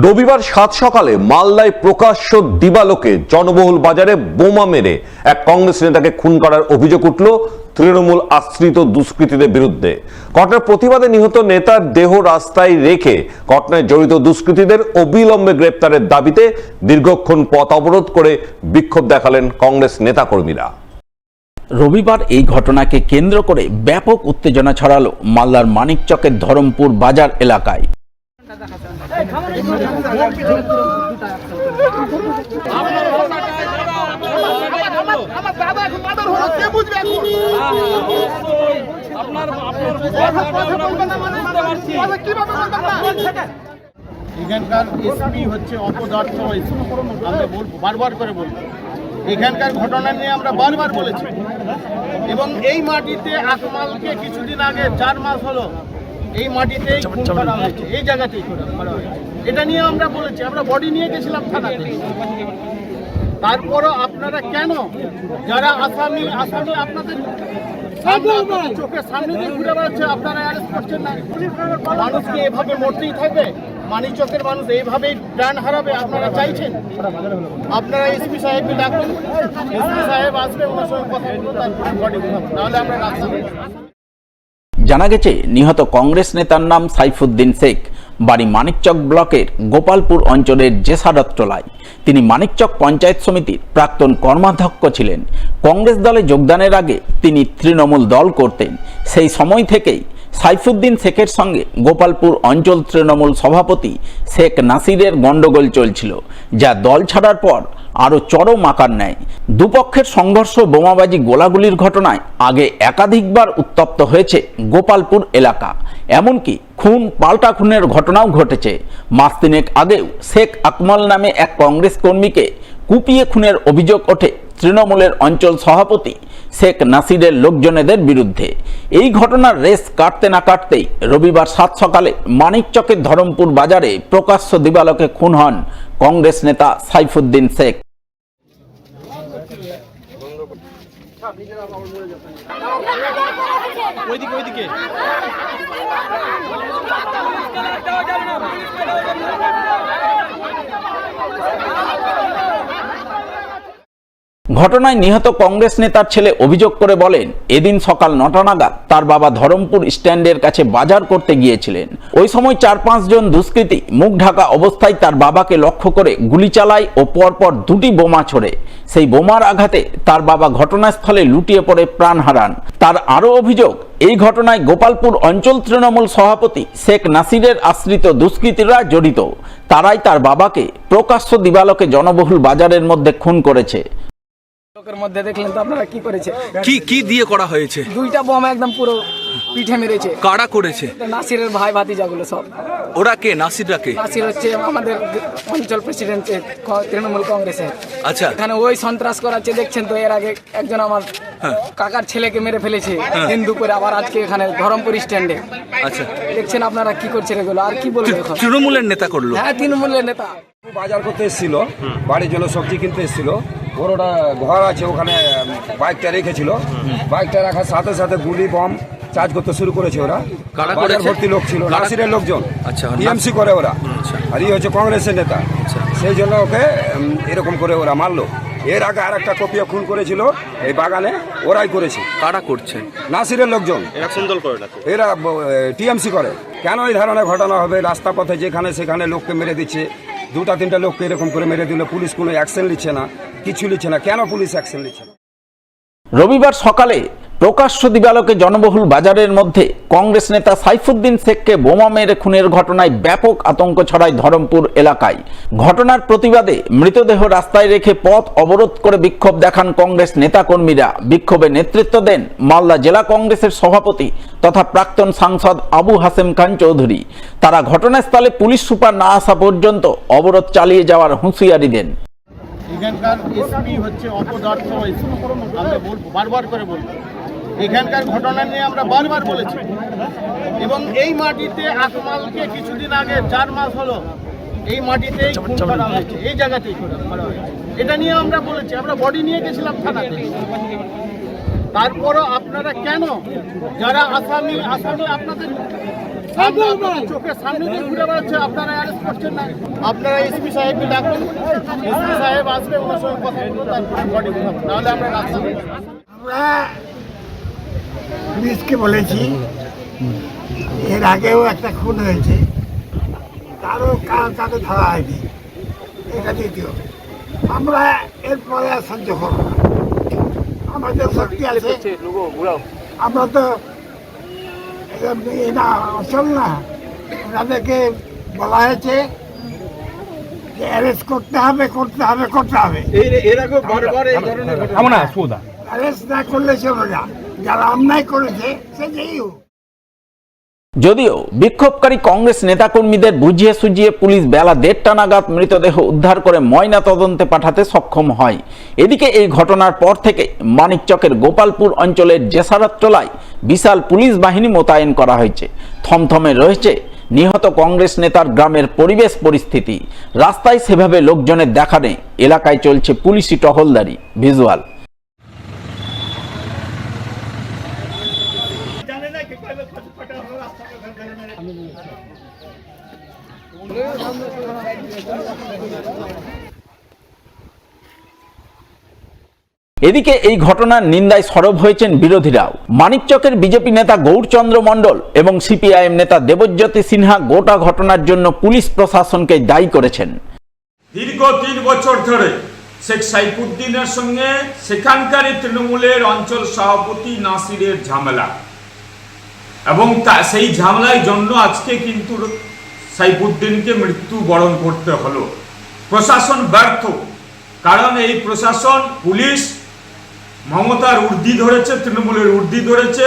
রবিবার সাত সকালে মালদায় প্রকাশ্য দিবালোকে জনবহুল বাজারে বোমা মেরে এক কংগ্রেস নেতাকে খুন করার অভিযোগ উঠল তৃণমূল আশ্রিত দুষ্কৃতীদের বিরুদ্ধে। ঘটনার প্রতিবাদে নিহত নেতার দেহ রাস্তায় রেখে ঘটনায় জড়িত দুষ্কৃতীদের অবিলম্বে গ্রেপ্তারের দাবিতে দীর্ঘক্ষণ পথ অবরোধ করে বিক্ষোভ দেখালেন কংগ্রেস নেতাকর্মীরা। রবিবার এই ঘটনাকে কেন্দ্র করে ব্যাপক উত্তেজনা ছড়ালো মালদার মানিকচকের ধরমপুর বাজার এলাকায়। এখানকার এসপি হচ্ছে অপদার্থ আমরা বলবো, বারবার করে বলবো, এখানকার ঘটনা নিয়ে আমরা বারবার বলেছি এবং এই মাটিতে আকমালকে কিছুদিন আগে 4 মাস হলো এই মাটিতেই খুন করা হয়েছে, এই জায়গাতেই করা হয়েছে। এটা নিয়ে আমরা বলেছি, আমরা বডি নিয়ে গেছিলাম থানাতে। তারপরও আপনারা কেন যারা আসামি আপনাদের চোখের সামনে দিয়ে ঘুরে বেড়াচ্ছে, আপনারা অ্যারেস্ট করছেন না? মানুষকে এভাবে মরতেই থাকবে? মানিকচকের মানুষ এইভাবেই প্রাণ হারাবে? আপনারা চাইছেন? আপনারা এসপি সাহেবকে ডাকুন, এসপি সাহেব আসবে, ওনার সঙ্গে কথা বলবো, তারপরে বডি উঠাবো, নাহলে আমরা রাস্তা। জানা গেছে নিহত কংগ্রেস নেতার নাম সাইফুদ্দিন শেখ, বাড়ি মানিকচক ব্লকের গোপালপুর অঞ্চলের জেসারতলায়। তিনি মানিকচক পঞ্চায়েত সমিতির প্রাক্তন কর্মাধ্যক্ষ ছিলেন। কংগ্রেস দলে যোগদানের আগে তিনি তৃণমূল দল করতেন। সেই সময় থেকেই সাইফুদ্দিন শেখের সঙ্গে গোপালপুর অঞ্চল তৃণমূল সভাপতি শেখ নাসিরের গণ্ডগোল চলছিল, যা দল ছাড়ার পর আরও চরম আকার নেয়। দুপক্ষের সংঘর্ষ, বোমাবাজি, গোলাগুলির ঘটনায় আগে একাধিকবার উত্তপ্ত হয়েছে গোপালপুর এলাকা। এমনকি খুন, পাল্টা খুনের ঘটনাও ঘটেছে। মাস তিনেক আগেও শেখ আকমল নামে এক কংগ্রেস কর্মীকে কুপিয়ে খুনের অভিযোগ ওঠে তৃণমূলের অঞ্চল সভাপতি শেখ নাসিরের লোকজনেদের বিরুদ্ধে। এই ঘটনার রেস কাটতে না কাটতেই রবিবার সাত সকালে মানিকচকের ধরমপুর বাজারে প্রকাশ্য দিবালোকে খুন হন কংগ্রেস নেতা সাইফুদ্দিন শেখ। ঘটনায় নিহত কংগ্রেস নেতার ছেলে অভিযোগ করে বলেন, এদিন সকাল 9টা নাগাদ তার বাবা ধরমপুর স্ট্যান্ডের কাছে বাজার করতে গিয়েছিলেন। ওই সময় 4-5 জন দুষ্কৃতী মুখ ঢাকা অবস্থায় তার বাবাকে লক্ষ্য করে গুলি চালায় ও পরপর 2টি বোমা ছোড়ে। সেই বোমার আঘাতে তার বাবা ঘটনাস্থলে লুটিয়ে পড়ে প্রাণ হারান। তার আরও অভিযোগ, এই ঘটনায় গোপালপুর অঞ্চল তৃণমূল সভাপতি শেখ নাসিরের আশ্রিত দুষ্কৃতীরা জড়িত। তারাই তার বাবাকে প্রকাশ্য দিবালোকে জনবহুল বাজারের মধ্যে খুন করেছে। লোকের মধ্যে দেখলেন তো আপনারা কি করেছে, কি দিয়ে করা হয়েছে? 2টা বোম একদম পুরো পিঠে মেরেছে। কারা করেছে? নাসিরের ভাই ভাতিজাগুলো সব। ওরা কে? নাসিররা কে? নাসির হচ্ছে আমাদের অঞ্চল প্রেসিডেন্ট তৃণমূল কংগ্রেসের। আচ্ছা, এখানে ওই সন্ত্রাস করাচ্ছে, দেখছেন তো। এর আগে একজন আমার কাকার ছেলেকে মেরে ফেলেছে হিন্দু করে, আবার আজকে এখানে ধরমপুর স্ট্যান্ডে। আচ্ছা, দেখছেন আপনারা কি করছে এগুলো, আর কি বলবো এখন। তৃণমূলের নেতা করলো? হ্যাঁ, তৃণমূলের নেতা। বাজার করতে এসেছিল, বাড়ির জন্য সবজি কিনতে এসেছিল। ওর ওটা ঘর আছে, ওখানে বাইকটা রেখেছিল। বাইকটা রাখার সাথে সাথে গুলি বম চার্জ করতে শুরু করেছে ওরা। বাজার ভর্তি লোক ছিল, নাসিরের লোকজন। আচ্ছা, টিএমসি করে ওরা, আর ই হচ্ছে কংগ্রেসের নেতা। সেই জন্য ওকে এরকম করে ওরা মারলো। এর আগে আর একটা কপিয়া খুন করেছিল এই বাগানে, ওরাই করেছে। কারা করছে? নাসিরের লোকজন। এরা টিএমসি করে। কেন এই ধরনের ঘটনা হবে? রাস্তা পথে যেখানে সেখানে লোককে মেরে দিচ্ছে। 2-3টা লোককে এরকম করে মেরে দিলে পুলিশ কোনো অ্যাকশন নিচ্ছে না, কিছু নিচ্ছে না। কেন পুলিশ অ্যাকশন নিচ্ছে না? রবিবার সকালে প্রকাশ্য দিবালোকে জনবহুল বাজারের মধ্যে কংগ্রেস নেতা সাইফুদ্দিন শেখকে বোমা মেরে খুনের ঘটনায় ব্যাপক আতঙ্ক ছড়ায় ধরমপুর এলাকায়। ঘটনার প্রতিবাদে মৃতদেহ রাস্তায় রেখে পথ অবরোধ করে বিক্ষোভ দেখান কংগ্রেস নেতাকর্মীরা। বিক্ষোভে নেতৃত্ব দেন মালদা জেলা কংগ্রেসের সভাপতি তথা প্রাক্তন সাংসদ আবু হাসেম খান চৌধুরী। তারা ঘটনাস্থলে পুলিশ সুপার না আসা পর্যন্ত অবরোধ চালিয়ে যাওয়ার হুঁশিয়ারি দেন। এখানকার এসপি হচ্ছে অপদার্থ, আমরা বলবো, বারবার করে বলবো, এখানকার ঘটনা নিয়ে আমরা বারবার বলেছি এবং এই মাটিতে আকমালকে কিছুদিন আগে 4 মাস হলো এই মাটিতেই খুন করা হয়েছে, এই জায়গাতেই করা হয়েছে। এটা নিয়ে আমরা বলেছি, আমরা বডি নিয়ে গেছিলাম থানাতে। তারপরও আপনারা কেন যারা আসামি আপনাদের চোখের সামনে দিয়ে ঘুরে বেড়াচ্ছে, আপনারা অ্যারেস্ট করছেন না। আপনারা এসপি সাহেবকে ডাকুন, এসপি সাহেব আসবে, ওনার সঙ্গে কথা বলবো, তারপরে বডি উঠাবো, নাহলে আমরা রাস্তা আমরা পুলিশকে বলেছি এর আগেও একটা খুন হয়েছে, তারও কাকে ধরা হয়নি, এটা দ্বিতীয়। আমরা এরপরে আর সহ্য করব না, আমাদের শক্তি আছে, আমরা তো এটা অচল না। ওনাদেরকে বলা হয়েছে যে অ্যারেস্ট করতে হবে, করতে হবে, করতে হবে। অ্যারেস্ট না করলে চলবে না, যারা অন্যায় করেছে সে যেই হোক। যদিও বিক্ষোভকারী কংগ্রেস নেতাকর্মীদের বুঝিয়ে সুঝিয়ে পুলিশ বেলা 1:30 নাগাদ মৃতদেহ উদ্ধার করে ময়না তদন্তে পাঠাতে সক্ষম হয়। এদিকে এই ঘটনার পর থেকে মানিকচকের গোপালপুর অঞ্চলের জেসারত টোলায় বিশাল পুলিশ বাহিনী মোতায়েন করা হয়েছে। থমথমে রয়েছে নিহত কংগ্রেস নেতার গ্রামের পরিবেশ পরিস্থিতি। রাস্তায় সেভাবে লোকজনের দেখা নেই, এলাকায় চলছে পুলিশি টহলদারি। ভিজুয়াল। এদিকে এই ঘটনার নিন্দায় সরব হয়েছেন বিরোধীরাও। মানিকচকের বিজেপি নেতা গৌরচন্দ্র মণ্ডল এবং সিপিআইএম নেতা দেবজ্যোতি সিনহা গোটা ঘটনার জন্য পুলিশ প্রশাসনকে দায়ী করেছেন। দীর্ঘ 3 বছর ধরে শেখ সাইফুদ্দিনের সঙ্গে সেখানকার তৃণমূলের অঞ্চল সভাপতি নাসিরের ঝামেলা, এবং সেই ঝামেলার জন্য আজকে কিন্তু সাইফুদ্দিনকে মৃত্যুবরণ করতে হলো। প্রশাসন ব্যর্থ, কারণ এই প্রশাসন, পুলিশ মমতার উর্দি ধরেছে, তৃণমূলের উর্দি ধরেছে,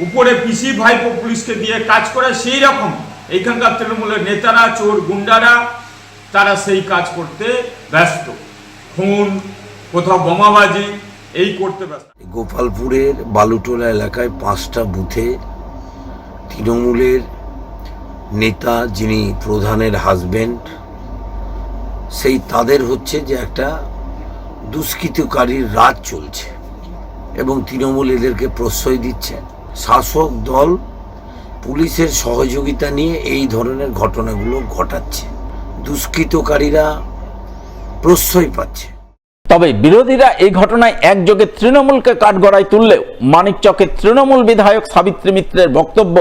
উপরে পিসি ভাইপো পুলিশকে দিয়ে কাজ করে। সেই রকম এইখানকার তৃণমূলের নেতারা, চোর গুন্ডারা, তারা সেই কাজ করতে ব্যস্ত। খুন, কোথাও বোমাবাজি, এই করতে ব্যস্ত। গোপালপুরের বালুটোলা এলাকায় 5টা বুথে তৃণমূলের নেতা, যিনি প্রধানের হাজবেন্ড, সেই তাদের হচ্ছে যে একটা দুষ্কৃতকারীর রাজ চলছে এবং তৃণমূল এদেরকে প্রশ্রয় দিচ্ছে। শাসক দল পুলিশের সহযোগিতা নিয়ে এই ধরনের ঘটনাগুলো ঘটাচ্ছে, দুষ্কৃতকারীরা প্রশ্রয় পাচ্ছে। তবে বিরোধীরা এই ঘটনায় একযোগে তৃণমূলকে কাঠগড়ায় তুললেও মানিকচকের তৃণমূল বিধায়ক সাবিত্রী মিত্রের বক্তব্য,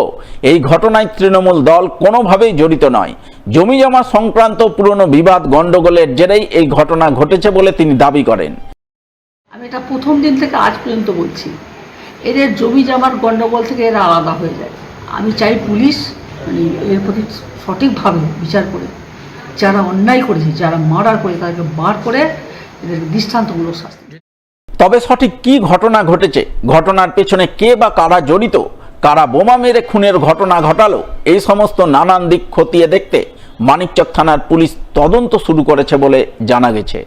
এই ঘটনায় তৃণমূল দল কোনোভাবেই জড়িত নয়। জমি জমা সংক্রান্ত পুরনো বিবাদ গন্ডগোলের জেরেই এই ঘটনা ঘটেছে বলে তিনি দাবি করেন। আমি এটা প্রথম দিন থেকে আজ পর্যন্ত বলছি, এদের জমি জমার গন্ডগোল থেকে এরা আলাদা হয়ে যায়। আমি চাই পুলিশ এর প্রতি সঠিকভাবে বিচার করে, যারা অন্যায় করেছে, যারা মার্ডার করে, তাদেরকে বার করে এদের দৃষ্টান্তমূলক শাস্তি। তবে সঠিক কি ঘটনা ঘটেছে, ঘটনার পেছনে কে বা কারা জড়িত, কারা বোমা মেরে খুনের ঘটনা ঘটালো, এই সমস্ত নানান দিক খতিয়ে দেখতে মানিকচক থানার পুলিশ তদন্ত শুরু করেছে বলে জানা গেছে।